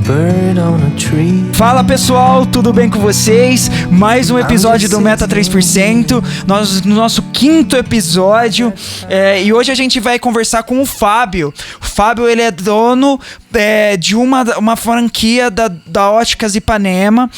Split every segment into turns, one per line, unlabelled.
bird on a tree.
Fala pessoal, tudo bem com vocês? Mais um episódio do Meta 3%, no nosso quinto episódio, e hoje a gente vai conversar com o Fábio. O Fábio, ele é dono de uma franquia da Óticas Ipanema,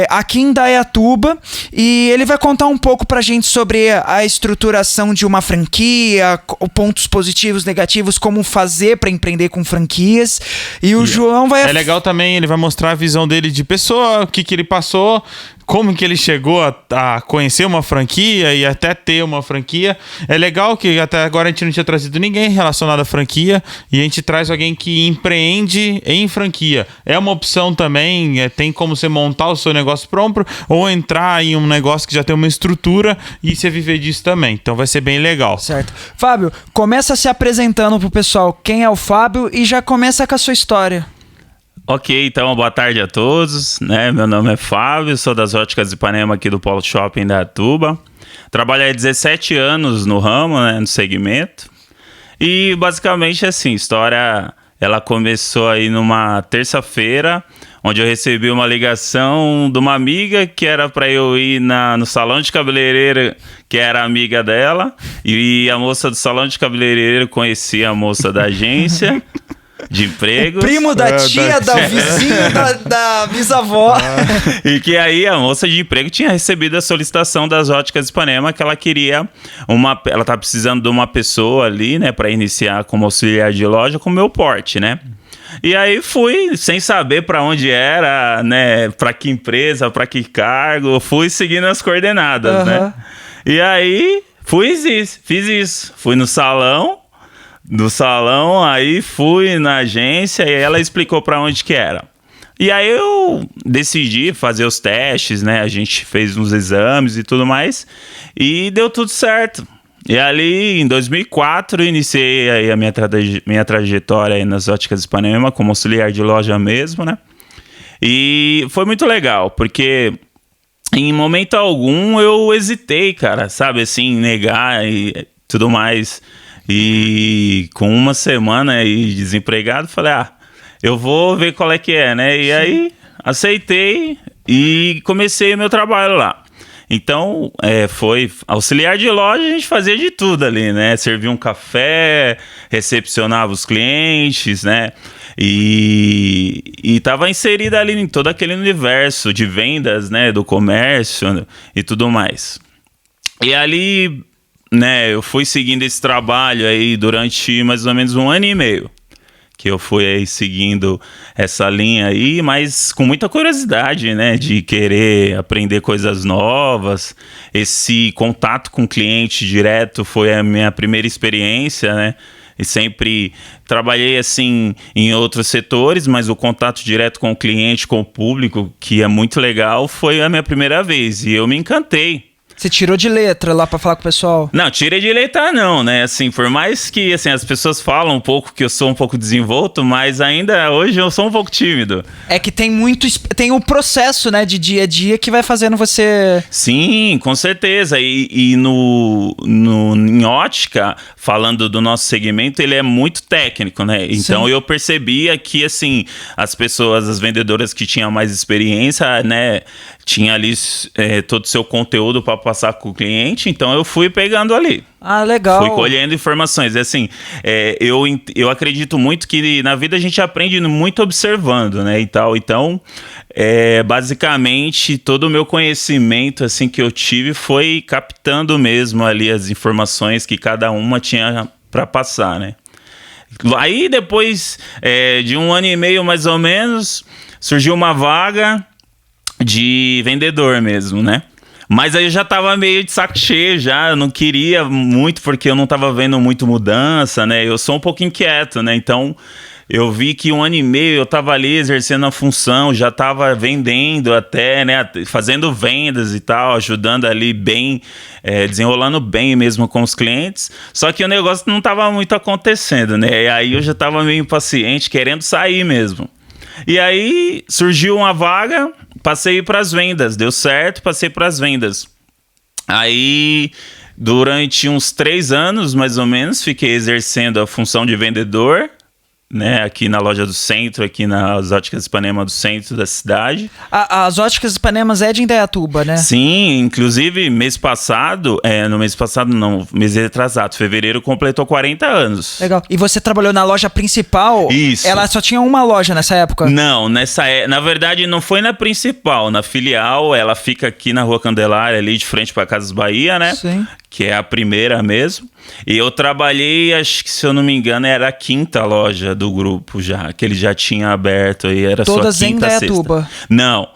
aqui em Indaiatuba, e ele vai contar um pouco pra gente sobre a estruturação de uma franquia, pontos positivos, negativos, como fazer pra empreender com franquias, e o João vai...
É legal também, ele vai mostrar a visão dele de pessoa, o que ele passou, como que ele chegou a conhecer uma franquia e até ter uma franquia. É legal que até agora a gente não tinha trazido ninguém relacionado à franquia e a gente traz alguém que empreende em franquia. É uma opção também, tem como você montar o seu negócio próprio ou entrar em um negócio que já tem uma estrutura e você viver disso também. Então vai ser bem legal.
Certo. Fábio, começa se apresentando pro pessoal quem é o Fábio e já começa com a sua história.
Ok, então boa tarde a todos, né? Meu nome é Fábio, sou das Óticas Ipanema aqui do Polo Shopping da Indaiatuba. Trabalhei há 17 anos no ramo, né, no segmento. E basicamente assim, a história ela começou aí numa terça-feira, onde eu recebi uma ligação de uma amiga que era para eu ir no salão de cabeleireiro, que era amiga dela, e a moça do salão de cabeleireiro conhecia a moça da agência de empregos.
O primo da tia, da vizinha, da bisavó.
E que aí a moça de emprego tinha recebido a solicitação das Óticas Ipanema, que ela queria ela tá precisando de uma pessoa ali, né, para iniciar como auxiliar de loja com o meu porte, né? E aí fui, sem saber para onde era, né, para que empresa, para que cargo, fui seguindo as coordenadas, né? E aí fiz isso. Fui no salão, aí fui na agência e ela explicou para onde que era. E aí eu decidi fazer os testes, né? A gente fez uns exames e tudo mais e deu tudo certo. E ali em 2004 iniciei aí a minha trajetória aí nas Óticas Ipanema como auxiliar de loja mesmo, né? E foi muito legal, porque em momento algum eu hesitei, cara, sabe, assim, negar e tudo mais. E com uma semana aí desempregado, falei, eu vou ver qual é que é, né? E aí aceitei e comecei o meu trabalho lá. Então, foi auxiliar de loja, a gente fazia de tudo ali, né? Servia um café, recepcionava os clientes, né? E estava inserida ali em todo aquele universo de vendas, né? Do comércio e tudo mais. E ali, né, eu fui seguindo esse trabalho aí durante mais ou menos 1 ano e meio, que eu fui aí seguindo essa linha aí, mas com muita curiosidade, né, de querer aprender coisas novas. Esse contato com o cliente direto foi a minha primeira experiência, né, e sempre trabalhei assim em outros setores, mas o contato direto com o cliente, com o público, que é muito legal, foi a minha primeira vez e eu me encantei.
Você tirou de letra lá pra falar com o pessoal? Não,
tirei de letra não, né? Assim, por mais que assim, as pessoas falam um pouco que eu sou um pouco desenvolto, mas ainda hoje eu sou um pouco tímido.
É que tem o processo, né, de dia a dia que vai fazendo você...
Sim, com certeza. E em ótica, falando do nosso segmento, ele é muito técnico, né? Então eu percebia que, assim, as pessoas, as vendedoras que tinham mais experiência, né, tinha ali todo o seu conteúdo para passar com o cliente, então eu fui pegando ali.
Legal.
Fui colhendo informações. Assim, eu acredito muito que na vida a gente aprende muito observando, né, e tal. Então, basicamente, todo o meu conhecimento, assim, que eu tive foi captando mesmo ali as informações que cada uma tinha para passar, né. Aí, depois de 1 ano e meio, mais ou menos, surgiu uma vaga de vendedor mesmo, né? Mas aí eu já tava meio de saco cheio já, eu não queria muito porque eu não tava vendo muito mudança, né? Eu sou um pouco inquieto, né? Então eu vi que 1 ano e meio eu tava ali exercendo a função, já tava vendendo até, né? Fazendo vendas e tal, ajudando ali bem, desenrolando bem mesmo com os clientes. Só que o negócio não tava muito acontecendo, né? E aí eu já tava meio impaciente, querendo sair mesmo. E aí surgiu uma vaga, passei para as vendas, deu certo, passei para as vendas. Aí, durante uns 3 anos, mais ou menos, fiquei exercendo a função de vendedor, né? Aqui na loja do centro, aqui nas Óticas Ipanema do centro da cidade.
As Óticas Ipanemas é de Indaiatuba, né?
Sim, inclusive mês passado, mês retrasado, fevereiro completou 40 anos.
Legal. E você trabalhou na loja principal?
Isso.
Ela só tinha uma loja nessa época?
Não, na verdade não foi na principal, na filial, ela fica aqui na Rua Candelária, ali de frente para Casas Bahia, né?
Sim.
Que é a primeira mesmo. E eu trabalhei, acho que se eu não me engano, era a quinta loja do grupo já, que ele já tinha aberto aí, era
todas
só a quinta,
em Indaiatuba?
sexta. Não,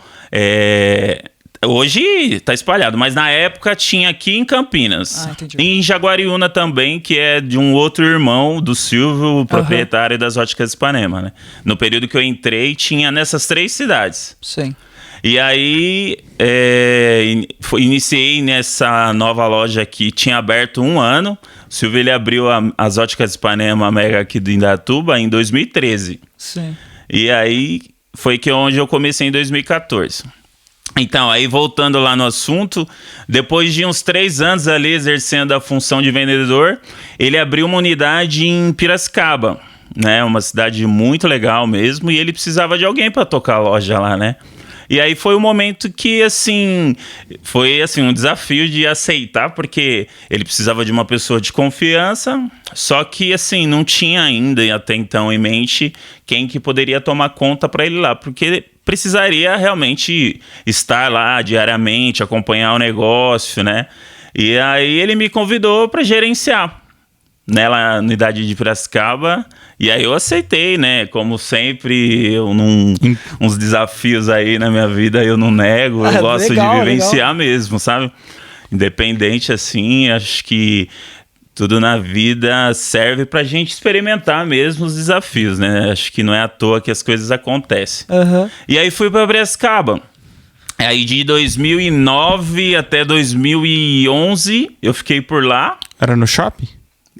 hoje tá espalhado, mas na época tinha aqui em Campinas.
Entendi.
E em Jaguariúna também, que é de um outro irmão do Silvio, proprietário das Óticas Ipanema, né? No período que eu entrei, tinha nessas 3 cidades.
Sim.
E aí, iniciei nessa nova loja que tinha aberto 1 ano. O Silvio, ele abriu as Óticas Ipanema Mega aqui do Indaiatuba em 2013.
Sim.
E aí, foi onde eu comecei em 2014. Então, aí voltando lá no assunto, depois de uns 3 anos ali exercendo a função de vendedor, ele abriu uma unidade em Piracicaba, né? Uma cidade muito legal mesmo, e ele precisava de alguém para tocar a loja lá, né? E aí foi um momento que, assim, foi assim, um desafio de aceitar, porque ele precisava de uma pessoa de confiança, só que, assim, não tinha ainda até então em mente quem que poderia tomar conta para ele lá, porque precisaria realmente estar lá diariamente, acompanhar o negócio, né? E aí ele me convidou para gerenciar, né, lá na unidade de Piracicaba. E aí eu aceitei, né? Como sempre, uns desafios aí na minha vida eu não nego, eu gosto de vivenciar mesmo, sabe? Independente assim, acho que tudo na vida serve pra gente experimentar mesmo os desafios, né? Acho que não é à toa que as coisas acontecem. E aí fui pra Piracicaba. Aí de 2009 até 2011 eu fiquei por lá.
Era no shopping?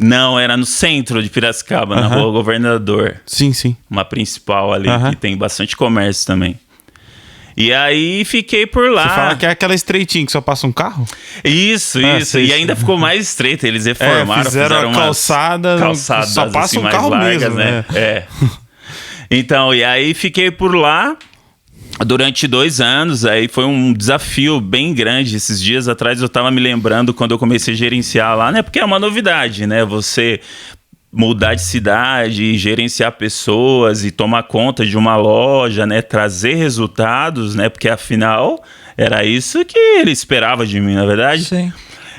Não, era no centro de Piracicaba, na Rua Governador.
Sim, sim.
Uma principal ali, que tem bastante comércio também. E aí fiquei por lá.
Você fala que é aquela estreitinha que só passa um carro?
Isso. E ainda ficou mais estreita. Eles reformaram,
fizeram uma calçadas só passa
assim,
um
mais
carro
largas,
mesmo,
né? Então, e aí fiquei por lá durante 2 anos. Aí foi um desafio bem grande. Esses dias atrás eu tava me lembrando quando eu comecei a gerenciar lá, né? Porque é uma novidade, né? Você mudar de cidade, gerenciar pessoas e tomar conta de uma loja, né? Trazer resultados, né? Porque afinal era isso que ele esperava de mim, na verdade.
Sim.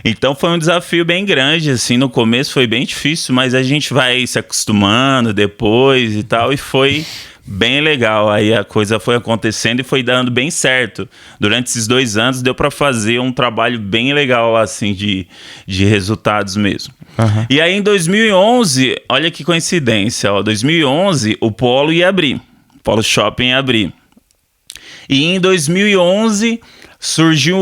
Então foi um desafio bem grande, assim, no começo foi bem difícil, mas a gente vai se acostumando depois e tal, e foi bem legal. Aí a coisa foi acontecendo e foi dando bem certo. Durante esses 2 anos deu para fazer um trabalho bem legal, assim, de resultados mesmo. E aí em 2011, olha que coincidência, 2011 o Polo ia abrir, o Polo Shopping ia abrir. E em 2011 surgiu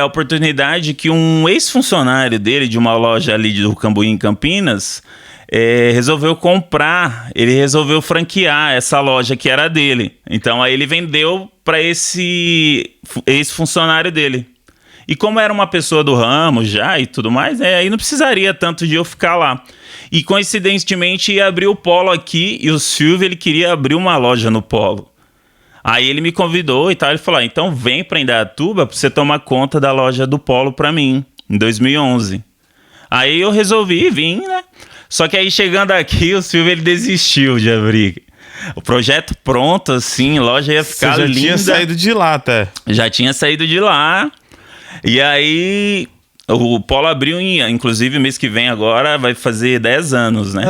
a oportunidade que um ex-funcionário dele, de uma loja ali do Cambuí, em Campinas, resolveu comprar, ele resolveu franquear essa loja que era dele. Então aí ele vendeu para esse ex-funcionário dele. E como era uma pessoa do ramo já e tudo mais, aí não precisaria tanto de eu ficar lá. E coincidentemente ia abrir o Polo aqui, e o Silvio, ele queria abrir uma loja no Polo. Aí ele me convidou e tal, ele falou, então vem pra Indaiatuba pra você tomar conta da loja do Polo pra mim, em 2011. Aí eu resolvi vir, né? Só que aí chegando aqui, o Silvio, ele desistiu de abrir. O projeto pronto, assim, a loja ia ficar linda.
Você já tinha saído de lá até.
Já tinha saído de lá. E aí o Polo abriu, inclusive mês que vem agora vai fazer 10 anos, né?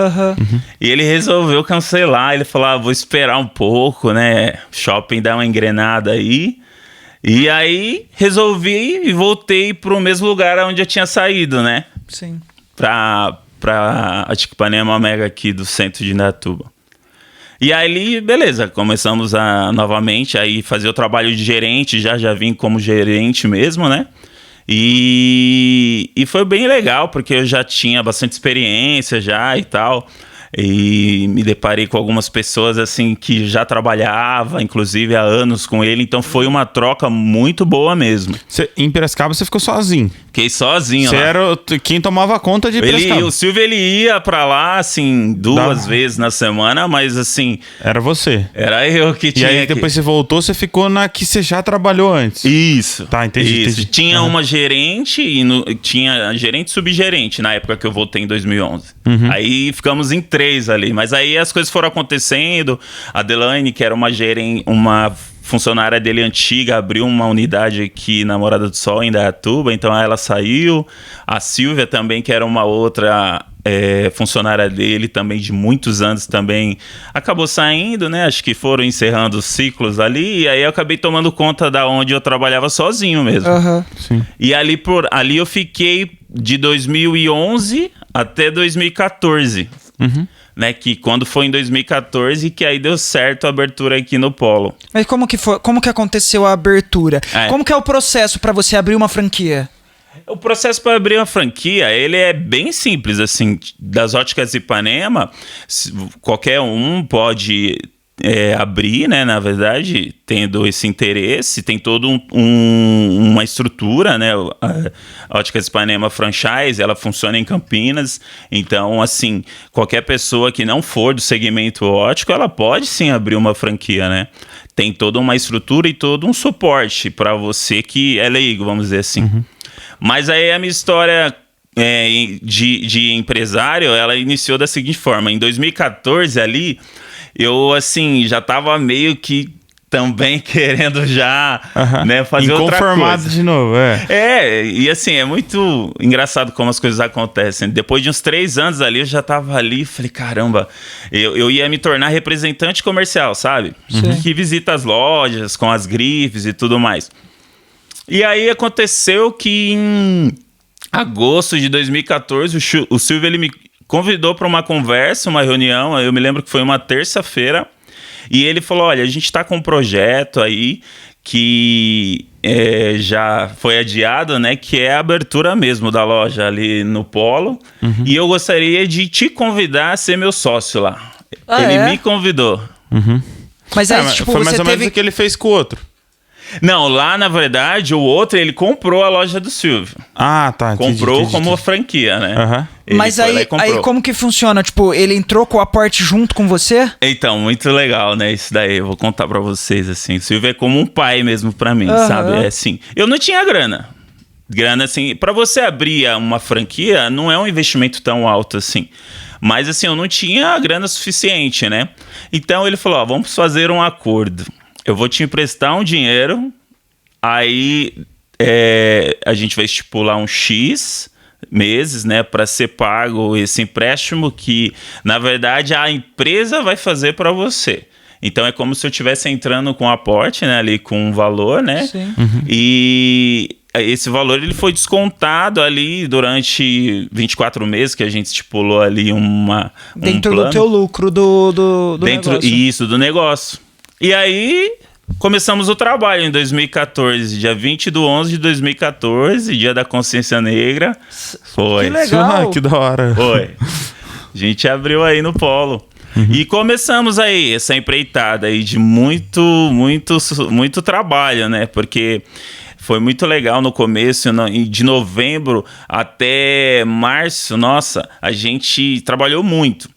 E ele resolveu cancelar, ele falou, vou esperar um pouco, né? Shopping dá uma engrenada aí. E aí resolvi e voltei pro mesmo lugar onde eu tinha saído, né?
Sim.
Pra Ótica Ipanema Mega aqui do centro de Indaiatuba. E aí, beleza, começamos novamente aí fazer o trabalho de gerente, já vim como gerente mesmo, né? E foi bem legal, porque eu já tinha bastante experiência já e tal. e me deparei com algumas pessoas assim que já trabalhava, inclusive há anos com ele, então foi uma troca muito boa mesmo.
Em Piracicaba você ficou sozinho.
Fiquei sozinho
Você
lá.
era quem tomava conta de Piracicaba.
O Silvio, ele ia pra lá, assim, duas vezes na semana, mas assim...
Era você.
Era eu que tinha.
E aí depois você voltou, você ficou na que você já trabalhou antes.
Isso.
Tá, entendi. Entendi.
Tinha uma gerente tinha gerente e subgerente na época que eu voltei em 2011. Aí ficamos em 3 ali, mas aí as coisas foram acontecendo. A Delaine, que era uma funcionária dele antiga, abriu uma unidade aqui na Morada do Sol, em Indaiatuba, então ela saiu. A Silvia também, que era uma outra funcionária dele também de muitos anos, também acabou saindo, né? Acho que foram encerrando os ciclos ali, e aí eu acabei tomando conta da onde eu trabalhava sozinho mesmo.
Sim.
E ali eu fiquei de 2011 até 2014. Né, que quando foi em 2014 que aí deu certo a abertura aqui no Polo.
Mas como que foi? Como que aconteceu a abertura? Como que é o processo para você abrir uma franquia?
O processo para abrir uma franquia, ele é bem simples, assim, das Óticas Ipanema, qualquer um pode abrir, né, na verdade, tendo esse interesse, tem toda uma estrutura, né, a Óticas Ipanema Franchise, ela funciona em Campinas, então, assim, qualquer pessoa que não for do segmento óptico, ela pode sim abrir uma franquia, né, tem toda uma estrutura e todo um suporte para você que é leigo, vamos dizer assim. Mas aí a minha história de empresário, ela iniciou da seguinte forma, em 2014 ali, eu, assim, já tava meio que também querendo já, né, fazer outra coisa.
Inconformado de novo,
e assim, é muito engraçado como as coisas acontecem. Depois de uns 3 anos ali, eu já tava ali, falei, caramba, eu ia me tornar representante comercial, sabe? Que visita as lojas com as grifes e tudo mais. E aí aconteceu que em agosto de 2014, o Silvio, ele me convidou para uma conversa, uma reunião, eu me lembro que foi uma terça-feira, e ele falou, olha, a gente está com um projeto aí que já foi adiado, né, que é a abertura mesmo da loja ali no Polo, e eu gostaria de te convidar a ser meu sócio lá. Ele me convidou.
Mas aí, tipo,
foi mais ou menos o que ele fez com o outro.
Não, lá na verdade o outro ele comprou a loja do Silvio.
Ah, tá.
Comprou como franquia, né?
Mas aí como que funciona? Tipo, ele entrou com o aporte junto com você?
Então, muito legal, né? Isso daí, eu vou contar pra vocês, assim. O Silvio é como um pai mesmo pra mim, sabe? É assim, eu não tinha grana. Grana, assim, pra você abrir uma franquia, não é um investimento tão alto assim. Mas, assim, eu não tinha grana suficiente, né? Então, ele falou, ó, vamos fazer um acordo. Eu vou te emprestar um dinheiro, aí a gente vai estipular um X meses, né, para ser pago esse empréstimo que, na verdade, a empresa vai fazer para você. Então, é como se eu estivesse entrando com um aporte, né, ali com um valor, né?
Sim.
E esse valor ele foi descontado ali durante 24 meses, que a gente estipulou ali
dentro
plano.
Do teu lucro do negócio.
Isso, do negócio. E aí, começamos o trabalho em 2014, dia 20 de 11 de 2014, dia da Consciência Negra. Foi.
Que legal.
Que da hora.
Foi. A gente abriu aí no Polo. E começamos aí essa empreitada aí de muito trabalho, né? Porque foi muito legal no começo, de novembro até março, nossa, a gente trabalhou muito.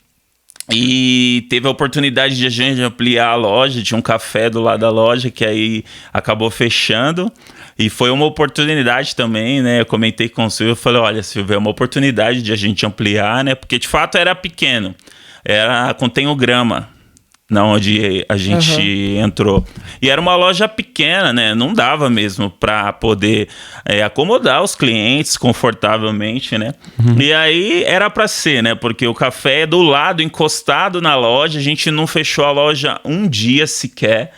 E teve a oportunidade de a gente ampliar a loja, tinha um café do lado da loja que aí acabou fechando. E foi uma oportunidade também, né? Eu comentei com o Silvio, eu falei, olha, Silvio, é uma oportunidade de a gente ampliar, né? Porque de fato era pequeno, contém o Grama, onde a gente entrou. E era uma loja pequena, né? Não dava mesmo para poder acomodar os clientes confortavelmente, né? E aí era para ser, né? Porque o café é do lado, encostado na loja. A gente não fechou a loja um dia sequer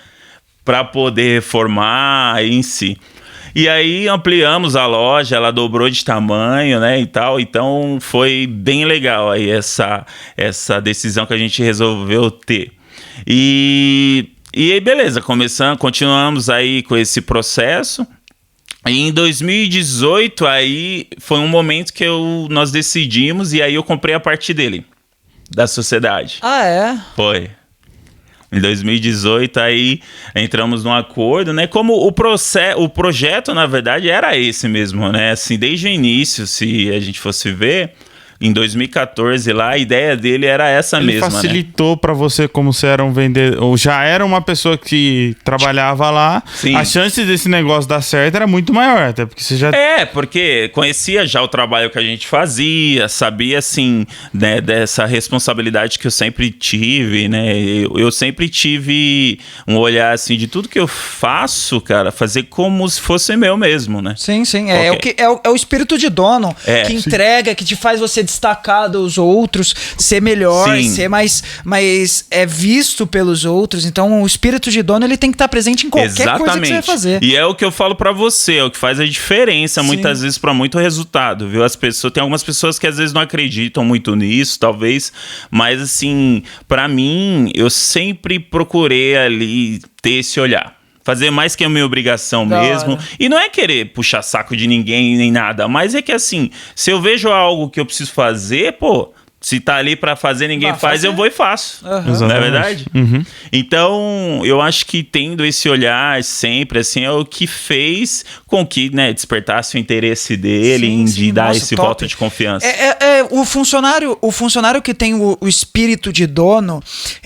para poder reformar em si. E aí ampliamos a loja, ela dobrou de tamanho, né, e tal. Então foi bem legal aí essa decisão que a gente resolveu ter. E aí, beleza, continuamos aí com esse processo. E em 2018, aí foi um momento que nós decidimos, e aí eu comprei a parte dele. da sociedade.
Ah, é?
Foi. Em 2018, aí entramos num acordo, né? Como o projeto, na verdade, era esse mesmo, né? Assim, desde o início, se a gente fosse ver, em 2014 lá, a ideia dele era essa
Ele
mesma,
facilitou pra você, como você era um vendedor, ou já era uma pessoa que trabalhava lá,
Sim.
a chance desse negócio dar certo era muito maior, até porque você já...
Porque conhecia já o trabalho que a gente fazia, sabia, assim, né, dessa responsabilidade que eu sempre tive, né? Eu sempre tive um olhar, assim, de tudo que eu faço, cara, fazer como se fosse meu mesmo, né?
Sim, sim. É o espírito de dono que entrega, que te faz você destacar dos outros, ser melhor,
Sim.
ser mais visto pelos outros. Então, o espírito de dono ele tem que estar presente em qualquer coisa que você vai fazer.
E é o que eu falo pra você, é o que faz a diferença muitas vezes pra muito resultado, viu? Tem algumas pessoas que às vezes não acreditam muito nisso, talvez, mas assim, pra mim, eu sempre procurei ali ter esse olhar. Fazer mais que a minha obrigação mesmo. E não é querer puxar saco de ninguém nem nada, mas é que assim, se eu vejo algo que eu preciso fazer, pô, se tá ali pra fazer, ninguém faz, eu vou e faço. Não é verdade? Então, eu acho que tendo esse olhar sempre, assim, é o que fez com que, né, despertasse o interesse dele de dar esse voto de confiança.
O funcionário que tem o espírito de dono,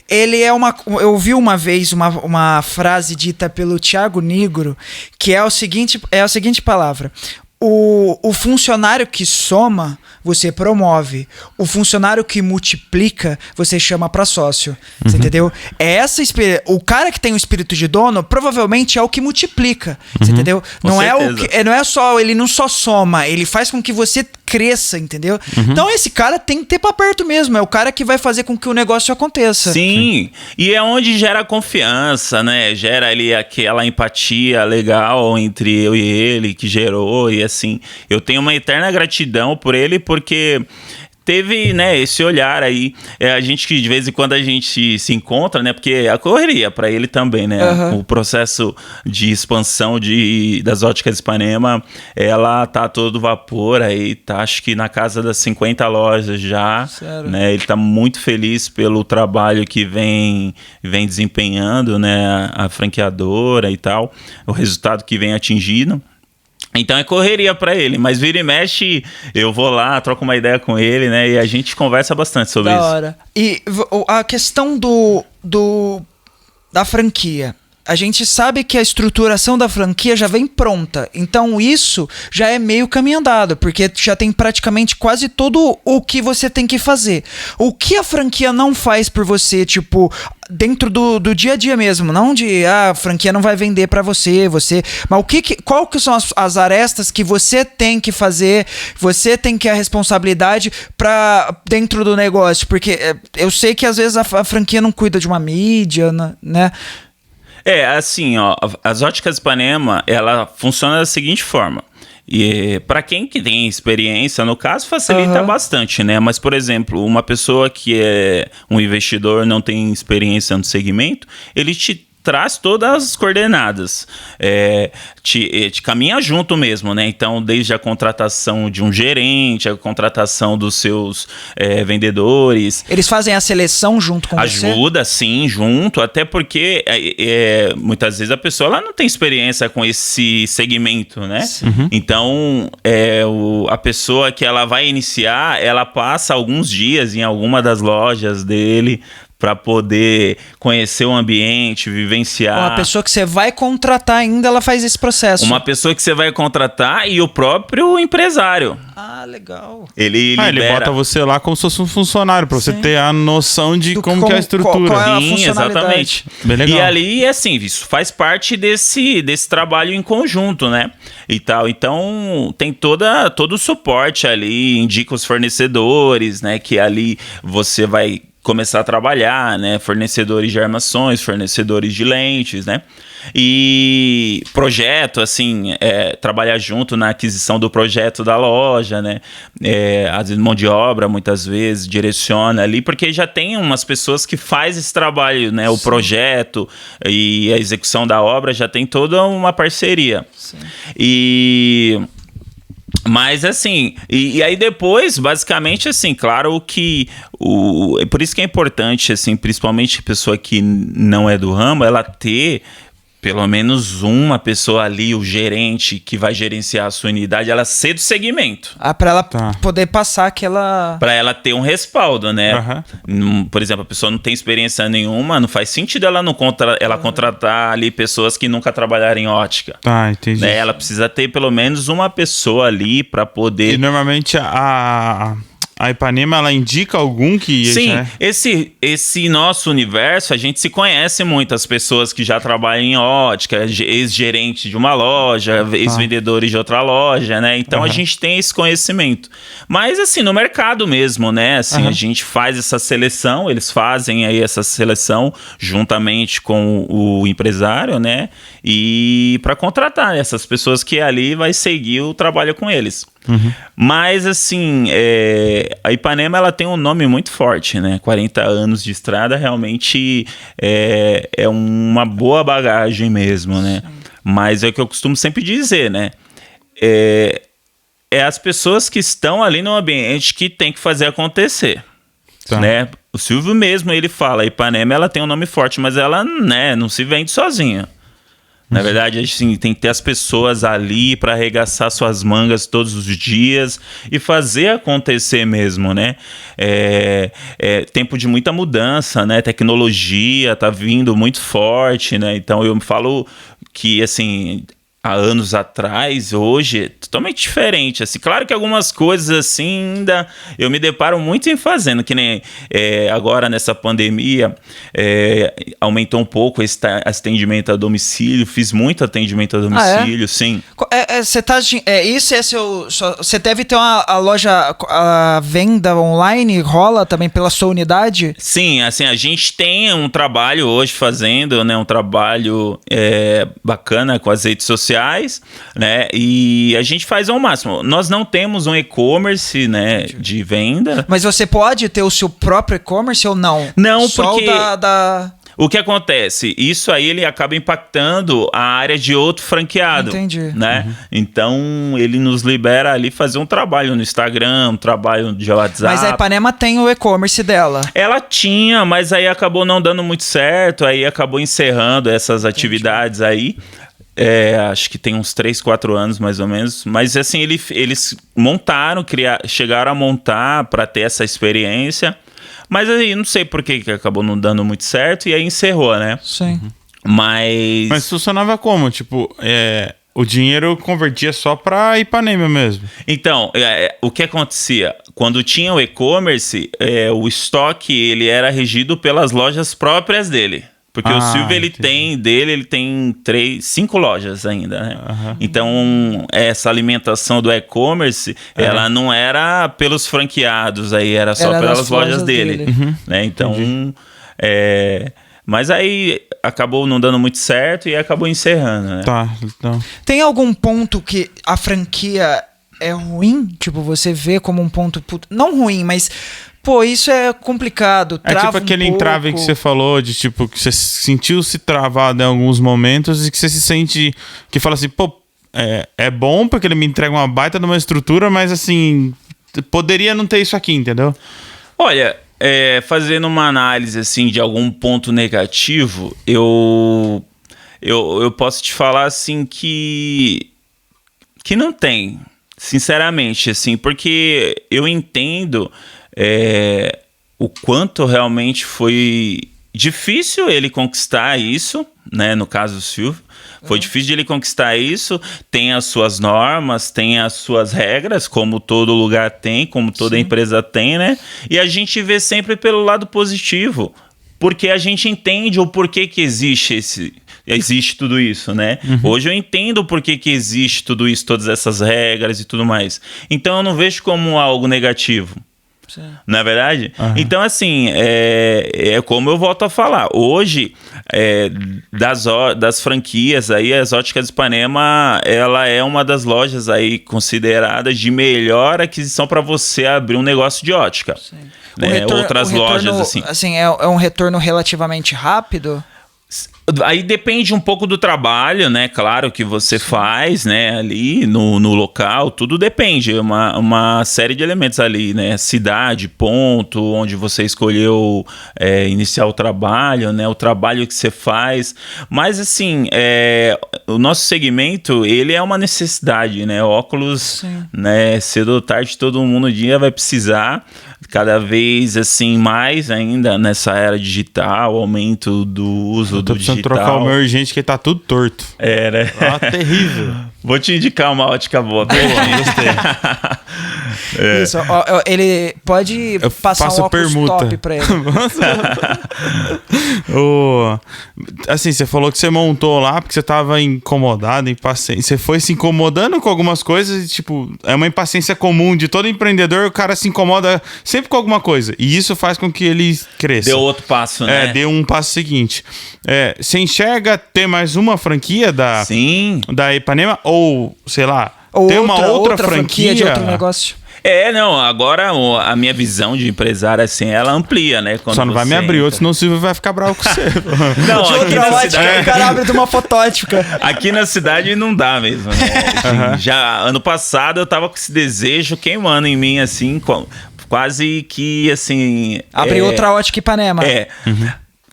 ele é eu ouvi uma vez uma frase dita pelo Thiago Nigro, que é a seguinte palavra: o funcionário que soma, você promove. O funcionário que multiplica, você chama pra sócio. Você entendeu? O cara que tem o espírito de dono, provavelmente é o que multiplica. Você entendeu? Não é só, ele não só soma, ele faz com que você cresça, entendeu? Então esse cara tem que ter pra perto mesmo. É o cara que vai fazer com que o negócio aconteça.
Sim. E é onde gera confiança, né? Gera ali aquela empatia legal entre eu e ele, que gerou. E assim, eu tenho uma eterna gratidão por ele, porque teve, né, esse olhar aí. A gente que de vez em quando a gente se encontra, né? Porque a correria para ele também, né? O processo de expansão das óticas Ipanema, ela tá a todo vapor aí, tá acho que na casa das 50 lojas já.
Sério?
Né? Ele tá muito feliz pelo trabalho que vem desempenhando, né? A franqueadora e tal, o resultado que vem atingindo. Então é correria pra ele, mas vira e mexe, eu vou lá, troco uma ideia com ele, né? E a gente conversa bastante sobre isso.
Da hora. E a questão da franquia. A gente sabe que a estruturação da franquia já vem pronta. Então isso já é meio caminho andado, porque já tem praticamente quase todo o que você tem que fazer. O que a franquia não faz por você, tipo, dentro do dia a dia mesmo, não de a franquia não vai vender pra você, mas qual que são as arestas que você tem que fazer, você tem que ter a responsabilidade pra dentro do negócio, porque eu sei que às vezes a franquia não cuida de uma mídia, né?
Assim, ó, as óticas Ipanema, ela funciona da seguinte forma. E para quem que tem experiência, no caso, facilita bastante, né? Mas, por exemplo, uma pessoa que é um investidor, não tem experiência no segmento, ele te traz todas as coordenadas, te caminha junto mesmo, né? Então, desde a contratação de um gerente, a contratação dos seus vendedores.
Eles fazem a seleção junto com você?
Ajuda, sim, junto, até porque muitas vezes a pessoa ela não tem experiência com esse segmento, né? Então, a pessoa que ela vai iniciar, ela passa alguns dias em alguma das lojas dele, para poder conhecer o ambiente, vivenciar.
Uma pessoa que você vai contratar ainda, ela faz esse processo.
Uma pessoa que você vai contratar e o próprio empresário.
Ah, legal.
Ele
bota você lá como se fosse um funcionário, para você ter a noção de como que é a estrutura.
Qual é a
Sim, exatamente.
Bem legal.
E ali, assim, isso faz parte desse trabalho em conjunto, né? E tal. Então, tem todo o suporte ali, indica os fornecedores, né? Que ali você vai começar a trabalhar, né? Fornecedores de armações, fornecedores de lentes, né? E projeto, assim, trabalhar junto na aquisição do projeto da loja, né? Às vezes mão de obra, muitas vezes, direciona ali, porque já tem umas pessoas que fazem esse trabalho, né? O projeto e a execução da obra já tem toda uma parceria.
Sim.
E Mas assim, e aí depois, basicamente assim, claro que por isso que é importante, assim, principalmente pessoa que não é do ramo, ela ter pelo menos uma pessoa ali, o gerente que vai gerenciar a sua unidade, ela ser do segmento.
Pra ela poder passar aquela...
Pra ela ter um respaldo, né? Por exemplo, a pessoa não tem experiência nenhuma, não faz sentido ela contratar ali pessoas que nunca trabalharam em ótica.
Tá, entendi.
Né? Ela precisa ter pelo menos uma pessoa ali pra poder...
E normalmente a Ipanema, ela indica algum que...
Sim,
já...
esse nosso universo, a gente se conhece muito, as pessoas que já trabalham em ótica, ex-gerente de uma loja, ex-vendedores de outra loja, né? Então a gente tem esse conhecimento. Mas assim, no mercado mesmo, né? Assim, a gente faz essa seleção, eles fazem aí essa seleção juntamente com o empresário, né? E para contratar essas pessoas que ali vai seguir o trabalho com eles. Mas assim, a Ipanema, ela tem um nome muito forte, né? 40 anos de estrada realmente é uma boa bagagem mesmo, né? Mas é o que eu costumo sempre dizer, né? É as pessoas que estão ali no ambiente que tem que fazer acontecer, né? O Silvio mesmo, ele fala, a Ipanema, ela tem um nome forte, mas ela, né, não se vende sozinha. Na verdade, assim, tem que ter as pessoas ali para arregaçar suas mangas todos os dias e fazer acontecer mesmo, né? Tempo de muita mudança, né? Tecnologia tá vindo muito forte, né? Então eu falo que, assim, há anos atrás, hoje, é totalmente diferente, assim. Claro que algumas coisas, assim, ainda eu me deparo muito em fazendo, que nem agora nessa pandemia, aumentou um esse atendimento a domicílio, fiz muito atendimento a domicílio, sim.
Você deve ter a loja, a venda online, rola também pela sua unidade?
Sim, assim, a gente tem um trabalho hoje fazendo, né, um trabalho bacana com as redes sociais, né? E a gente faz ao máximo. Nós não temos um e-commerce, né, de venda.
Mas você pode ter o seu próprio e-commerce ou não?
Não,
só
porque...
O
que acontece? Isso aí ele acaba impactando a área de outro franqueado.
Entendi.
Né? Então ele nos libera ali fazer um trabalho no Instagram, um trabalho de WhatsApp.
Mas a Ipanema tem o e-commerce dela.
Ela tinha, mas aí acabou não dando muito certo, aí acabou encerrando essas atividades aí. Acho que tem uns 3, 4 anos mais ou menos. Mas assim, eles chegaram a montar para ter essa experiência. Mas aí não sei por que acabou não dando muito certo e aí encerrou, né?
Sim.
Mas
funcionava como? Tipo, o dinheiro convertia só pra Ipanema mesmo.
Então, o que acontecia? Quando tinha o e-commerce, o estoque ele era regido pelas lojas próprias dele. Porque o Silvio, ele tem 5 lojas ainda, né? Então, essa alimentação do e-commerce, ela não era pelos franqueados, aí era só pelas lojas dele. Né? Então, mas aí acabou não dando muito certo e acabou encerrando, né?
Então.
Tem algum ponto que a franquia é ruim? Tipo, você vê como um ponto... Não ruim, mas... Pô, isso é complicado, trava
tipo aquele
pouco.
entrave que você falou, de tipo, que você sentiu-se travado em alguns momentos e que você se sente, que fala assim, pô, é bom porque ele me entrega uma baita de uma estrutura, mas assim, poderia não ter isso aqui, entendeu?
Olha, fazendo uma análise assim de algum ponto negativo, eu posso te falar assim que não tem, sinceramente, assim, porque eu entendo... o quanto realmente foi difícil ele conquistar isso, né? No caso do Silvio, foi difícil de ele conquistar isso. Tem as suas normas, tem as suas regras, como todo lugar tem, como toda empresa tem, né? E a gente vê sempre pelo lado positivo, porque a gente entende o porquê que existe tudo isso, né? Hoje eu entendo o porquê que existe tudo isso, todas essas regras e tudo mais. Então eu não vejo como algo negativo. Não é verdade? Então, assim, como eu volto a falar. Hoje, das franquias aí, as Óticas Ipanema, ela é uma das lojas aí consideradas de melhor aquisição para você abrir um negócio de ótica. Né? Outras lojas, assim.
Assim, é um retorno relativamente rápido?
Aí depende um pouco do trabalho, né? Claro que você faz, né? Ali no local, tudo depende. Uma série de elementos ali, né? Cidade, ponto, onde você escolheu iniciar o trabalho, né? O trabalho que você faz. Mas, assim, o nosso segmento, ele é uma necessidade, né? Óculos, né? Cedo ou tarde, todo mundo um dia vai precisar. Cada vez, assim, mais ainda nessa era digital, aumento do uso do digital.
Trocar o meu urgente que tá tudo torto.
Né?
Terrível.
Vou te indicar uma ótica boa.
Gostei.
Isso, ele pode passar um óculos
permuta.
top pra ele.
Assim, você falou que você montou lá porque você tava incomodado, impaciente. Você foi se incomodando com algumas coisas e, tipo, é uma impaciência comum de todo empreendedor, o cara se incomoda sempre com alguma coisa. E isso faz com que ele cresça.
Deu outro passo, né?
Deu um passo seguinte. Você enxerga ter mais uma franquia da Ipanema? Ou, sei lá, ter uma outra franquia
de outro negócio?
Não, agora a minha visão de empresário, assim, ela amplia, né? Quando
só não vai me abrir outro, senão o Silvio vai ficar bravo com você.
Não, de outra ótica, o cara abre de uma fotótica.
Aqui na cidade não dá mesmo, né? Assim, já ano passado eu tava com esse desejo queimando em mim, assim, quase que, assim...
Abrir outra ótica Ipanema.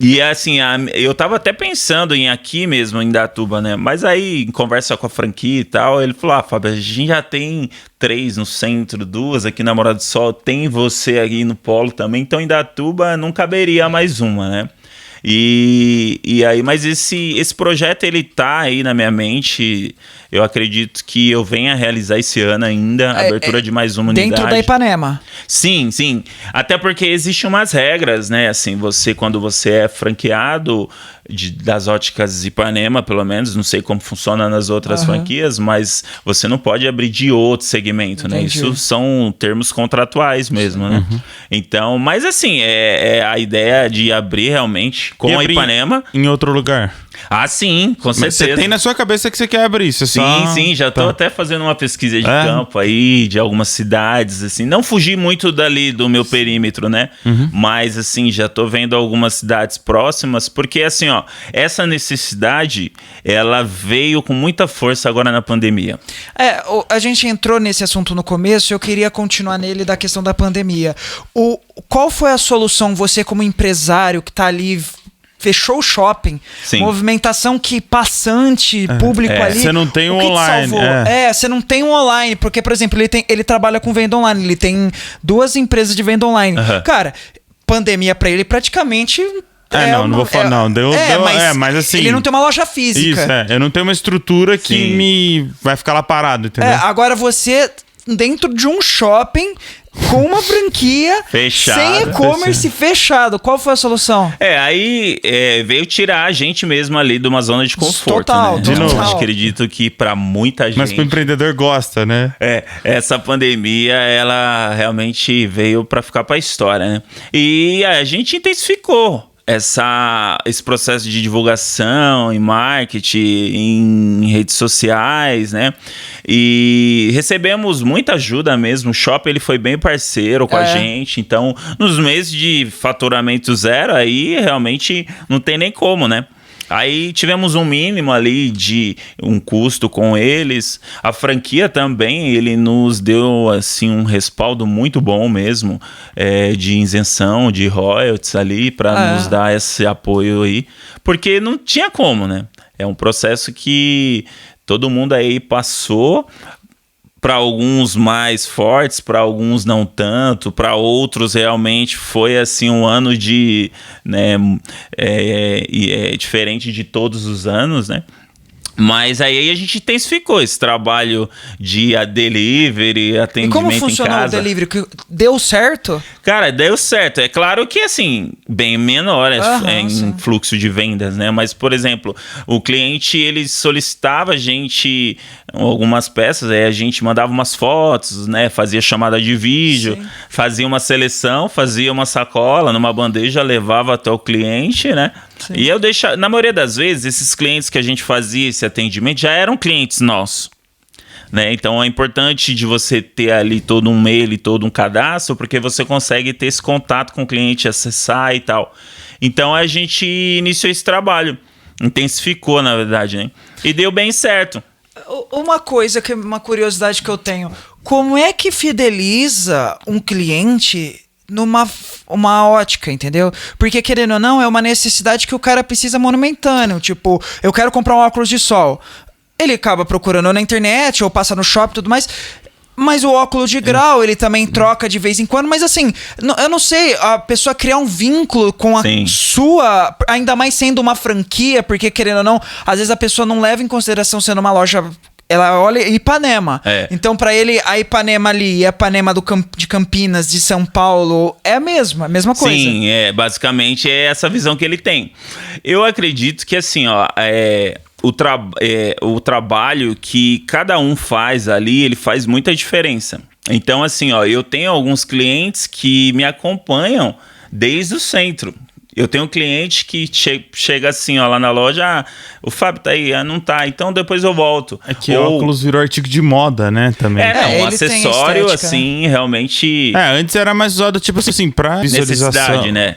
E assim, eu tava até pensando em aqui mesmo, em Indaiatuba, né? Mas aí, em conversa com a franquia e tal, ele falou: Fábio, a gente já tem 3 no centro, 2 aqui na Morada do Sol, tem você aí no polo também, então em Indaiatuba não caberia mais uma, né? E aí, mas esse projeto, ele tá aí na minha mente. Eu acredito que eu venha a realizar esse ano ainda a abertura de mais uma unidade.
Dentro da Ipanema.
Sim. Até porque existem umas regras, né? Assim, quando você é franqueado das óticas Ipanema, pelo menos, não sei como funciona nas outras franquias, mas você não pode abrir de outro segmento, né? Isso são termos contratuais mesmo, né? Então, mas assim, a ideia de abrir realmente com a Ipanema.
Em outro lugar.
Sim, com certeza.
Mas você tem na sua cabeça que você quer abrir isso,
Sim, já tô até fazendo uma pesquisa de campo aí, de algumas cidades, assim. Não fugir muito dali do meu perímetro, né? Mas, assim, já tô vendo algumas cidades próximas, porque, assim, essa necessidade, ela veio com muita força agora na pandemia.
A gente entrou nesse assunto no começo, eu queria continuar nele da questão da pandemia. Qual foi a solução, você como empresário que tá ali... Fechou o shopping, movimentação que passante, público ali.
Você não tem um online.
Você não tem um online, porque, por exemplo, ele trabalha com venda online, ele tem 2 empresas de venda online. Cara, pandemia pra ele praticamente...
não vou falar, não. Mas assim...
Ele não tem uma loja física.
Isso, eu não tenho uma estrutura que vai ficar lá parado, entendeu?
Agora você, dentro de um shopping... Com uma franquia sem e-commerce fechado. Qual foi a solução?
Aí veio tirar a gente mesmo ali de uma zona de conforto.
Total,
né?
total.
De novo, acredito que para muita gente...
Mas pro empreendedor gosta, né?
Essa pandemia, ela realmente veio para ficar para a história, né? E a gente intensificou esse processo de divulgação em marketing, em redes sociais, né? E recebemos muita ajuda mesmo. O shopping, ele foi bem parceiro com a gente. Então, nos meses de faturamento zero, aí realmente não tem nem como, né? Aí tivemos um mínimo ali de um custo com eles. A franquia também, ele nos deu assim um respaldo muito bom mesmo, de isenção, de royalties ali, para nos dar esse apoio aí. Porque não tinha como, né? É um processo que todo mundo aí passou. Para alguns mais fortes, para alguns não tanto, para outros realmente foi assim um ano de, né, diferente de todos os anos, né? Mas aí a gente intensificou esse trabalho de delivery, atendimento em casa.
E como funcionou o delivery? Deu certo?
Cara, deu certo. É claro que, assim, bem menor em fluxo de vendas, né? Mas, por exemplo, o cliente, ele solicitava a gente algumas peças, aí a gente mandava umas fotos, né? Fazia chamada de vídeo, fazia uma seleção, fazia uma sacola numa bandeja, levava até o cliente, né? Sim. E eu deixava, na maioria das vezes, esses clientes que a gente fazia esse atendimento já eram clientes nossos, né? Então é importante de você ter ali todo um mail e todo um cadastro, porque você consegue ter esse contato com o cliente, acessar e tal. Então a gente iniciou esse trabalho. intensificou, na verdade, né? E deu bem certo.
Uma curiosidade que eu tenho. Como é que fideliza um cliente numa uma ótica, entendeu? Porque, querendo ou não, é uma necessidade que o cara precisa monumentâneo. Tipo, eu quero comprar um óculos de sol. Ele acaba procurando na internet ou passa no shopping e tudo mais. Mas o óculos de grau, ele também troca de vez em quando. Mas assim, eu não sei, a pessoa criar um vínculo com a sua, ainda mais sendo uma franquia, porque, querendo ou não, às vezes a pessoa não leva em consideração sendo uma loja... Ela olha Ipanema. Então, pra ele, a Ipanema ali e a Ipanema de Campinas, de São Paulo, é a mesma coisa.
Sim, basicamente é essa visão que ele tem. Eu acredito que, assim, ó, o trabalho que cada um faz ali, ele faz muita diferença. Então, assim, ó, eu tenho alguns clientes que me acompanham desde o centro. Eu tenho um cliente que chega assim, ó, lá na loja, o Fábio tá aí, não tá, então depois eu volto.
É que óculos virou artigo de moda, né, também.
Um acessório, assim, realmente...
antes era mais usado, tipo assim, pra visualização.
Necessidade, né?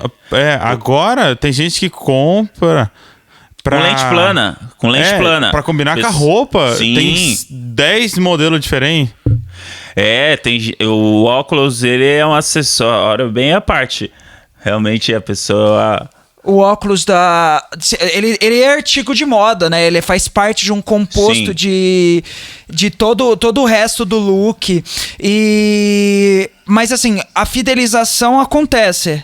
Agora tem gente que compra...
Com lente plana.
Pra combinar com a roupa.
Sim.
Tem 10 modelos diferentes.
O óculos, ele é um acessório bem à parte. Realmente a pessoa...
O óculos ele é artigo de moda, né? Ele faz parte de um composto de todo o resto do look. Mas assim, a fidelização acontece.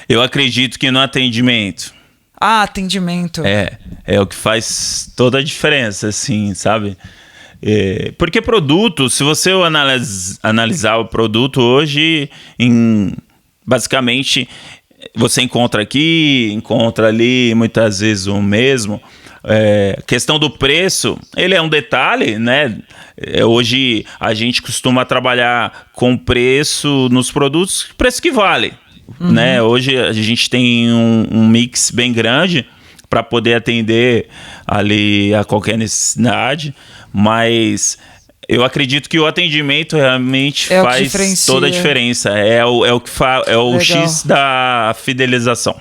Eu acredito que no atendimento.
Atendimento.
É o que faz toda a diferença, assim, sabe? Porque produto, se você analisar o produto hoje, basicamente, você encontra aqui, encontra ali, muitas vezes o mesmo. Questão do preço, ele é um detalhe, né? Hoje a gente costuma trabalhar com preço nos produtos, preço que vale. Né? Hoje a gente tem um mix bem grande para poder atender ali a qualquer necessidade, mas eu acredito que o atendimento realmente faz toda a diferença. É o X da fidelização.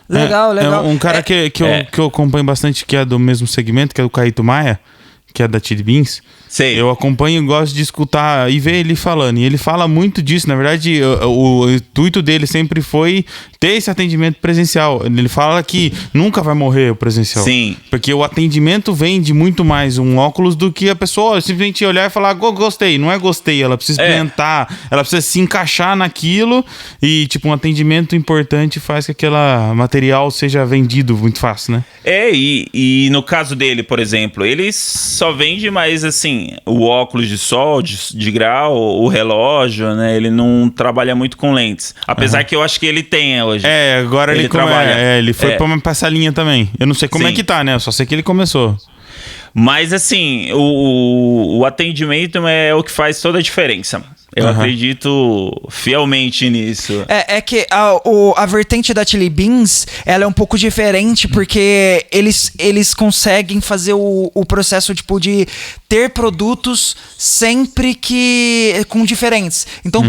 Legal.
Um cara que eu acompanho bastante, que é do mesmo segmento, que é o Caíto Maia, que é da Chili Beans.
Sei.
Eu acompanho e gosto de escutar e ver ele falando. E ele fala muito disso. Na verdade, o intuito dele sempre foi ter esse atendimento presencial. Ele fala que nunca vai morrer o presencial.
Sim.
Porque o atendimento vende muito mais um óculos do que a pessoa simplesmente olhar e falar, gostei. Não é gostei, ela precisa experimentar, ela precisa se encaixar naquilo. E, tipo, um atendimento importante faz que aquele material seja vendido muito fácil, né?
E no caso dele, por exemplo, ele só vende mais, assim, o óculos de sol, de grau, o relógio, né? Ele não trabalha muito com lentes. Apesar que eu acho que ele tem hoje.
Agora ele trabalha. Ele foi pra essa linha também. Eu não sei como é que tá, né? Eu só sei que ele começou.
Mas, assim, o atendimento é o que faz toda a diferença. Eu acredito fielmente nisso.
É que a vertente da Chili Beans, ela é um pouco diferente, porque eles conseguem fazer o processo, tipo, de ter produtos sempre com diferentes. Então,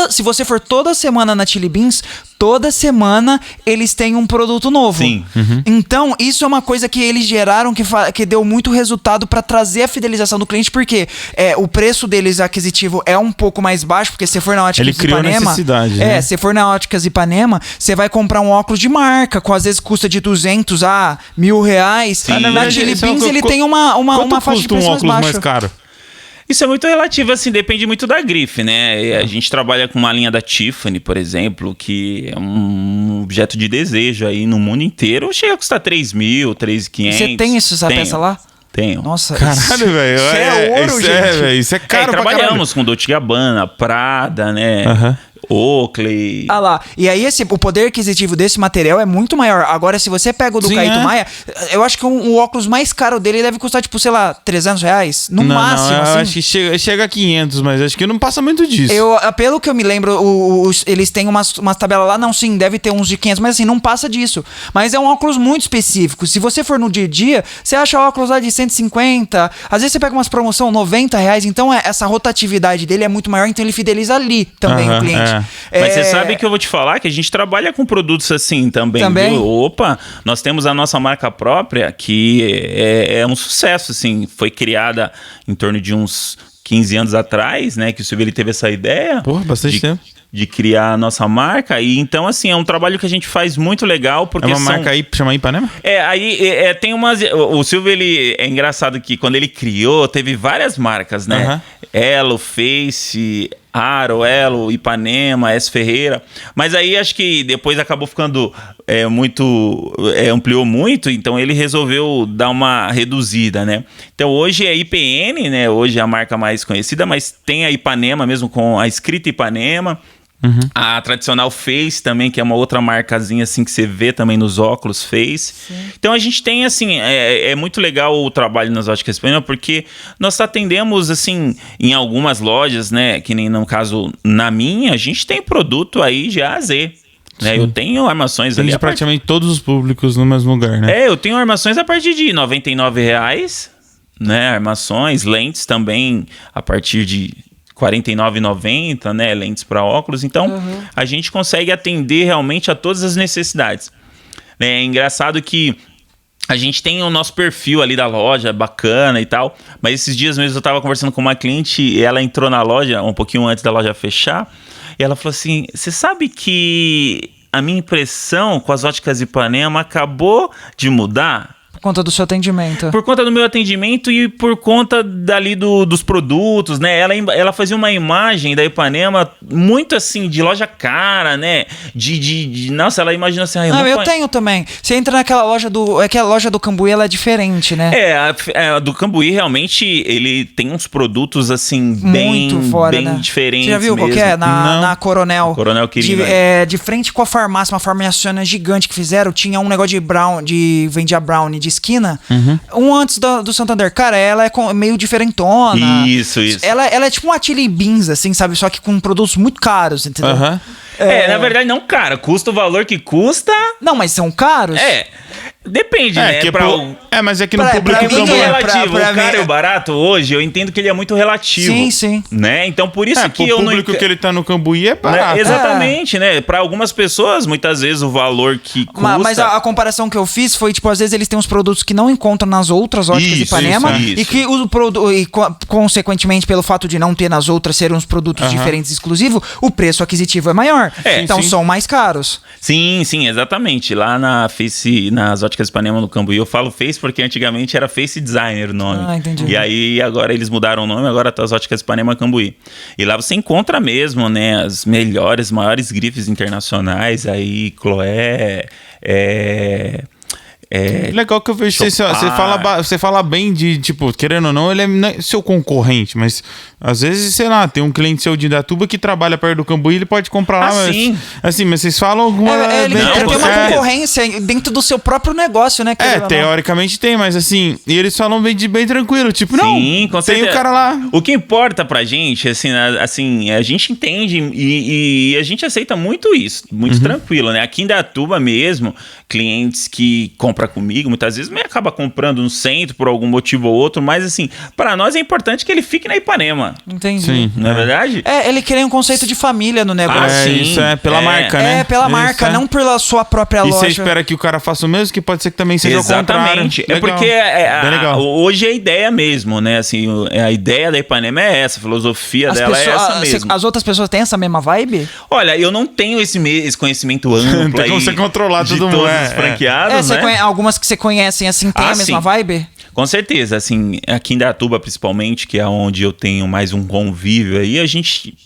se você for toda semana na Chili Beans, toda semana eles têm um produto novo.
Sim.
Então, isso é uma coisa que eles geraram que deu muito resultado para trazer a fidelização do cliente, porque o preço deles aquisitivo é um pouco mais baixo, porque se for na Óticas Ipanema...
Ele criou necessidade, né?
Se for na Óticas Ipanema, você vai comprar um óculos de marca, com às vezes custa de 200 a R$1.000. Na Chili Beans ele tem uma faixa de preço mais baixa.
Mais caro?
Isso é muito relativo, assim, depende muito da grife, né? A gente trabalha com uma linha da Tiffany, por exemplo, que é um objeto de desejo aí no mundo inteiro. Chega a custar 3.000, 3.500.
Você tem essa peça lá?
Tenho.
Nossa,
caralho, velho.
Isso é ouro, gente.
Isso é caro pra
trabalhamos com Dolce & Gabbana, Prada, né? Oakley.
Lá. E aí o poder aquisitivo desse material é muito maior. Agora, se você pega o do Caíto Maia, eu acho que o óculos mais caro dele deve custar, tipo, sei lá, R$300 no máximo.
Não,
assim.
eu acho que chega a 500, mas acho que não passa muito disso.
Pelo que eu me lembro, eles têm umas tabelas lá, não, sim, deve ter uns de 500, mas assim, não passa disso. Mas é um óculos muito específico. Se você for no dia a dia, você acha óculos lá de 150, às vezes você pega umas promoção R$90, então essa rotatividade dele é muito maior, então ele fideliza ali também o cliente.
Mas você sabe que eu vou te falar que a gente trabalha com produtos assim também, viu? Opa, nós temos a nossa marca própria que é um sucesso, assim. Foi criada em torno de uns 15 anos atrás, né? Que o Silvio ele teve essa ideia.
Porra, bastante tempo.
De criar a nossa marca. E então, assim, é um trabalho que a gente faz muito legal. Porque
é uma marca aí, chama Ipanema?
Tem umas... O Silvio, ele... É engraçado que quando ele criou, teve várias marcas, né? Elo, Face... Aro, Elo, Ipanema, S. Ferreira. Mas aí acho que depois acabou ficando ampliou muito, então ele resolveu dar uma reduzida, né? Então hoje é IPN, né? Hoje é a marca mais conhecida, mas tem a Ipanema mesmo com a escrita Ipanema. A tradicional Face também, que é uma outra marcazinha assim que você vê também nos óculos Face. Sim. Então a gente tem assim, é muito legal o trabalho nas óticas Ipanema, porque nós atendemos assim em algumas lojas, né, que nem no caso na minha, a gente tem produto aí de A a Z. Né? Eu tenho armações ali.
Tem praticamente todos os públicos no mesmo lugar, né?
Eu tenho armações a partir de R$ 99,00, né? Armações, lentes também a partir de R$ 49,90, né? Lentes para óculos. Então, a gente consegue atender realmente a todas as necessidades. É engraçado que a gente tem o nosso perfil ali da loja, bacana e tal. Mas esses dias mesmo eu estava conversando com uma cliente e ela entrou na loja um pouquinho antes da loja fechar. E ela falou assim, você sabe que a minha impressão com as óticas Ipanema acabou de mudar?
Por conta do seu atendimento.
Por conta do meu atendimento e por conta dali dos produtos, né? Ela fazia uma imagem da Ipanema muito assim, de loja cara, né? Nossa, ela imagina assim...
eu tenho também. Você entra naquela loja é que a loja do Cambuí, ela é diferente, né?
A do Cambuí, realmente, ele tem uns produtos, assim,
muito fora,
bem
né?
diferentes.
Você já viu qual que é? Na Coronel.
Coronel querido.
De frente com a farmácia, uma farmácia gigante que fizeram, tinha um negócio vendia brownie de esquina, antes do Santander. Cara, ela é meio diferentona.
Isso.
Ela é tipo uma Chili Beans, assim, sabe? Só que com produtos muito caros, entendeu?
Na verdade, não, cara. Custa o valor que custa.
Não, mas são caros?
Depende, né?
Mas é que no público
é muito relativo.
Pra
o caro e o barato hoje, eu entendo que ele é muito relativo.
Sim.
Né? Então, por isso que eu não...
O público que ele tá no Cambuí é barato.
Né? Exatamente, né? Pra algumas pessoas, muitas vezes, o valor que custa...
Mas a comparação que eu fiz foi, tipo, às vezes eles têm uns produtos que não encontram nas outras óticas de Ipanema. E que consequentemente, pelo fato de não ter nas outras serem uns produtos diferentes exclusivos, o preço aquisitivo é maior. Então são mais caros.
Sim, exatamente. Lá na Face, nas óticas Ipanema no Cambuí, eu falo Face porque antigamente era Face Designer o nome.
Entendi.
E aí agora eles mudaram o nome, agora tá as óticas Ipanema Cambuí. E lá você encontra mesmo, né, as maiores grifes internacionais aí, Chloé,
legal que eu vejo você fala bem de, tipo, querendo ou não, ele é seu concorrente, mas às vezes, sei lá, tem um cliente seu de Indaiatuba que trabalha perto do Cambuí, ele pode comprar lá, mas, assim, mas vocês falam alguma...
Ele tem uma concorrência dentro do seu próprio negócio, né?
Teoricamente tem, mas assim, e eles falam bem tranquilo, tipo,
sim, com certeza.
Tem o cara lá.
O que importa pra gente, assim, a gente entende e a gente aceita muito isso, muito tranquilo, né? Aqui em Indaiatuba mesmo, clientes que compram comigo, muitas vezes me acaba comprando no centro por algum motivo ou outro, mas assim, para nós é importante que ele fique na Ipanema.
Entendi.
Sim, não é verdade?
Ele cria um conceito de família no negócio.
Sim.
Isso é pela marca, né?
Pela marca, não pela sua própria loja.
E você espera que o cara faça o mesmo, que pode ser que também seja o contrário.
Exatamente. Porque hoje é a ideia mesmo, né? Assim, a ideia da Ipanema é essa, a filosofia dela é essa mesmo.
As outras pessoas têm essa mesma vibe?
Olha, eu não tenho esse conhecimento amplo
tem como você controlar
de
todo
todos
mundo.
os franqueados, né?
Algumas que você conhece, assim, tem a mesma vibe?
Com certeza, assim, aqui em Indaiatuba principalmente, que é onde eu tenho mais um convívio aí, a gente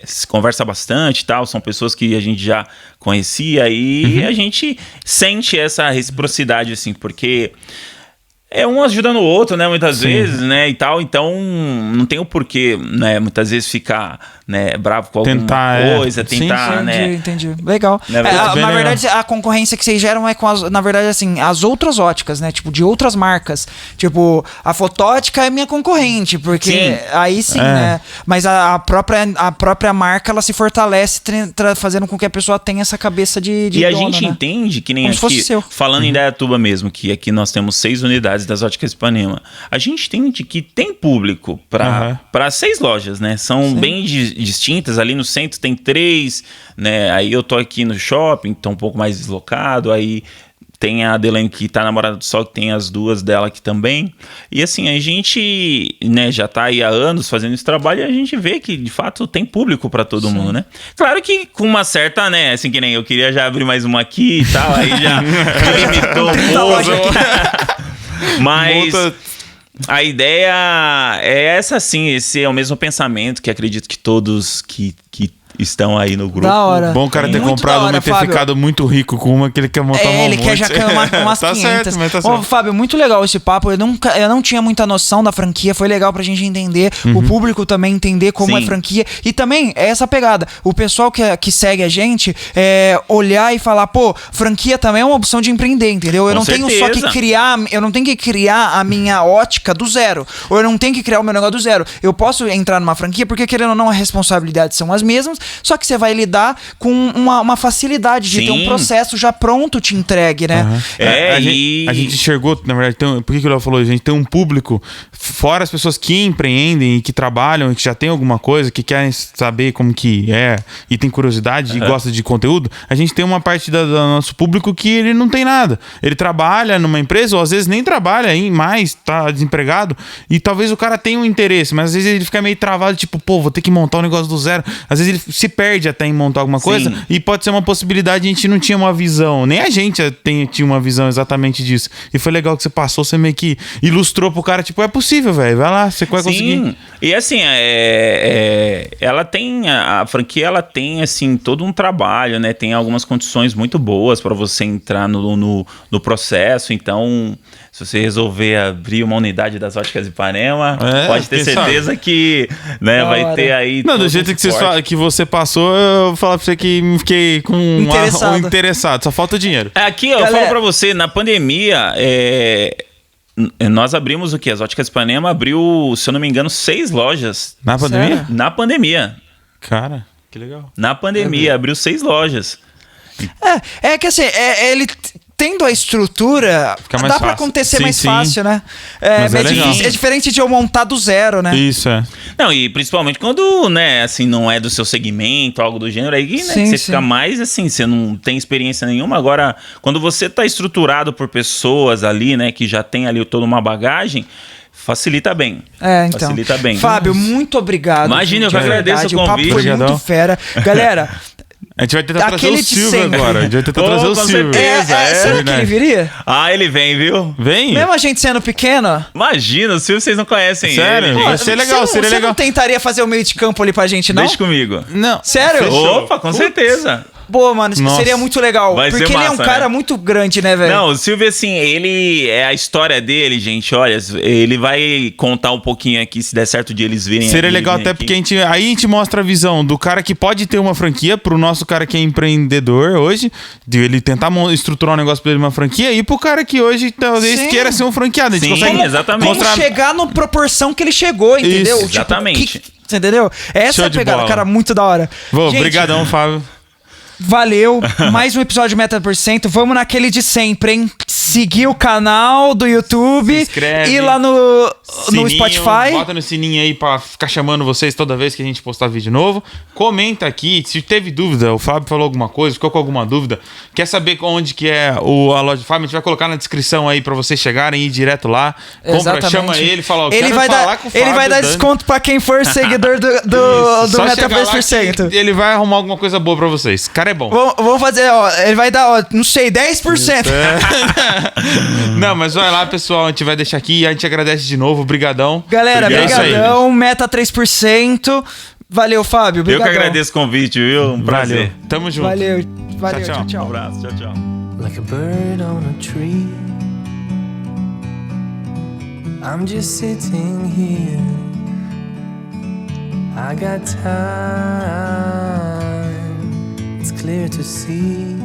se conversa bastante e tal, são pessoas que a gente já conhecia e a gente sente essa reciprocidade, assim, porque... um ajudando o outro, né, muitas vezes, né, e tal, então não tem o porquê, né, muitas vezes ficar, né, bravo com alguma coisa, tentar, né.
Entendi. Legal. Na verdade, a concorrência que vocês geram é com na verdade, assim, as outras óticas, né, tipo, de outras marcas, tipo, a Fotótica é minha concorrente, porque aí sim, né, mas a própria marca, ela se fortalece fazendo com que a pessoa tenha essa cabeça de
e
dona,
a gente
né?
entende que nem
como
aqui, falando em Indaiatuba mesmo, que aqui nós temos 6 unidades tese das Óticas Ipanema. A gente entende que tem público para 6 lojas, né? São bem distintas. Ali no centro tem 3, né? Aí eu tô aqui no shopping, tô um pouco mais deslocado. Aí tem a Adelaine que tá na Morada do Sol, que tem as 2 dela aqui também. E assim, a gente, né, já tá aí há anos fazendo esse trabalho e a gente vê que, de fato, tem público para todo mundo, né? Claro que com uma certa, né, assim que nem eu queria já abrir mais uma aqui e tal, aí já limitou um pouco. Mas a ideia é essa, sim. Esse é o mesmo pensamento que acredito que todos que estão aí no grupo.
Da hora.
Bom o cara ter
Muito
comprado
da hora,
uma e ter
Fábio.
ficado muito rico com uma que ele quer montar uma
Ele quer já umas
tá
500.
certo, mas tá
Ô,
certo.
Fábio, muito legal esse papo. Eu não tinha muita noção da franquia. Foi legal pra gente entender. O público também entender como
Sim.
é franquia. E também é essa pegada. O pessoal que segue a gente olhar e falar, pô, franquia também é uma opção de empreender, entendeu? Eu
Com
não tenho só que
certeza.
criar. Eu não tenho que criar a minha ótica do zero. Ou eu não tenho que criar o meu negócio do zero. Eu posso entrar numa franquia porque, querendo ou não, as responsabilidades são as mesmas. Só que você vai lidar com uma facilidade de ter um
Sim.
processo já pronto te entregue, né?
É,
a gente enxergou, na verdade, por que o Léo falou? A gente tem um público, fora as pessoas que empreendem e que trabalham e que já tem alguma coisa, que querem saber como que é e tem curiosidade e gosta de conteúdo, a gente tem uma parte do nosso público que ele não tem nada. Ele trabalha numa empresa, ou às vezes nem trabalha mais, tá desempregado, e talvez o cara tenha um interesse, mas às vezes ele fica meio travado, tipo, pô, vou ter que montar um negócio do zero. Às vezes ele se perde até em montar alguma coisa,
Sim.
e pode ser uma possibilidade, a gente não tinha uma visão, nem a gente tinha uma visão exatamente disso. E foi legal que você passou, você meio que ilustrou pro cara, tipo, é possível, velho, vai lá, você vai conseguir.
Sim, e assim, ela tem, a franquia, ela tem, assim, todo um trabalho, né? Tem algumas condições muito boas para você entrar no processo. Então, se você resolver abrir uma unidade das Óticas Ipanema, pode ter certeza que, né, vai ter aí...
Não, do jeito que você passou, eu vou falar pra você que me fiquei com interessado. Só falta o dinheiro.
Aqui, eu falo pra você, na pandemia, nós abrimos o quê? As Óticas Ipanema abriu, se eu não me engano, 6 lojas.
Na pandemia?
Sério?
Na pandemia.
Cara, que legal.
Na pandemia, abriu 6 lojas.
É que assim, ele tendo a estrutura,
Fica mais
dá pra
fácil.
acontecer
Sim,
mais
sim.
fácil, né?
Mas é
difícil,
legal.
é diferente de eu montar do zero, né?
Isso, é.
Não, e principalmente quando, né, assim, não é do seu segmento, algo do gênero, aí, né,
Sim,
você
sim.
fica mais, assim, você não tem experiência nenhuma. Agora, quando você tá estruturado por pessoas ali, né, que já tem ali toda uma bagagem, facilita bem.
Então.
Facilita bem.
Fábio, muito obrigado.
Imagina, eu que
de
agradeço
verdade.
o
O papo
convite.
foi
Obrigadão.
muito fera. Galera,
A gente vai tentar trazer
Aquele
o
de
Silvio
sempre.
agora. A gente vai tentar trazer o
com
Silvio.
certeza.
será que
verdade.
ele viria?
Ah, ele vem, viu?
Vem?
Mesmo a gente sendo pequeno?
Imagina, o Silvio vocês não conhecem
Sério?
ele.
Vai
gente.
ser legal,
você
seria
você
legal.
não tentaria fazer o meio de campo ali pra gente, não?
Deixa comigo.
Não.
Sério?
Fechou.
Opa, com certeza.
Boa, mano, isso
Nossa.
seria muito legal.
Vai
porque
ser
ele é um
massa,
cara
né?
muito grande, né, velho?
Não, o Silvio, assim, ele é a história dele, gente. Olha, ele vai contar um pouquinho aqui, se der certo de eles virem.
Seria
eles
legal
virem
até
aqui.
porque aí a gente mostra a visão do cara que pode ter uma franquia, pro nosso cara que é empreendedor hoje, de ele tentar estruturar um negócio pra ele uma franquia, e pro cara que hoje talvez
Sim.
queira ser um franqueado. A gente
Sim,
consegue
exatamente.
Como
mostrar...
chegar na proporção que ele chegou, entendeu?
Isso,
exatamente.
Você entendeu? Essa
Show
é a
de
pegada,
bola.
cara, muito da hora. Gente,
Obrigadão, Fábio.
valeu. Mais um episódio de Meta%. Vamos naquele de sempre, hein? Seguir o canal do YouTube.
Se inscreve.
Ir lá no
Sininho,
Spotify.
Bota no sininho aí pra ficar chamando vocês toda vez que a gente postar vídeo novo. Comenta aqui, se teve dúvida, o Fábio falou alguma coisa, ficou com alguma dúvida, quer saber onde que é a loja do Fábio, a gente vai colocar na descrição aí pra vocês chegarem e ir direto lá. Compra,
Exatamente.
chama ele, fala, ó,
ele
quero
vai
falar
dar,
com o Fábio.
ele vai dar
Dani.
desconto pra quem for seguidor do
Só
Meta
chegar lá
3%.
que ele vai arrumar alguma coisa boa pra vocês. O cara é bom.
Vamos fazer, ó. Ele vai dar, ó, não sei, 10%.
Não, mas vai lá, pessoal, a gente vai deixar aqui e a gente agradece de novo, brigadão.
Galera,
É isso aí.
brigadão. Meta 3%. Valeu, Fábio.
Eu
Brigadão.
que agradeço o convite, viu? Um prazer.
Valeu. Tamo junto.
Valeu,
Tchau, tchau.
tchau.
Um abraço, tchau, tchau.
Like a bird on a tree, I'm just sitting here. I got time, it's clear to see.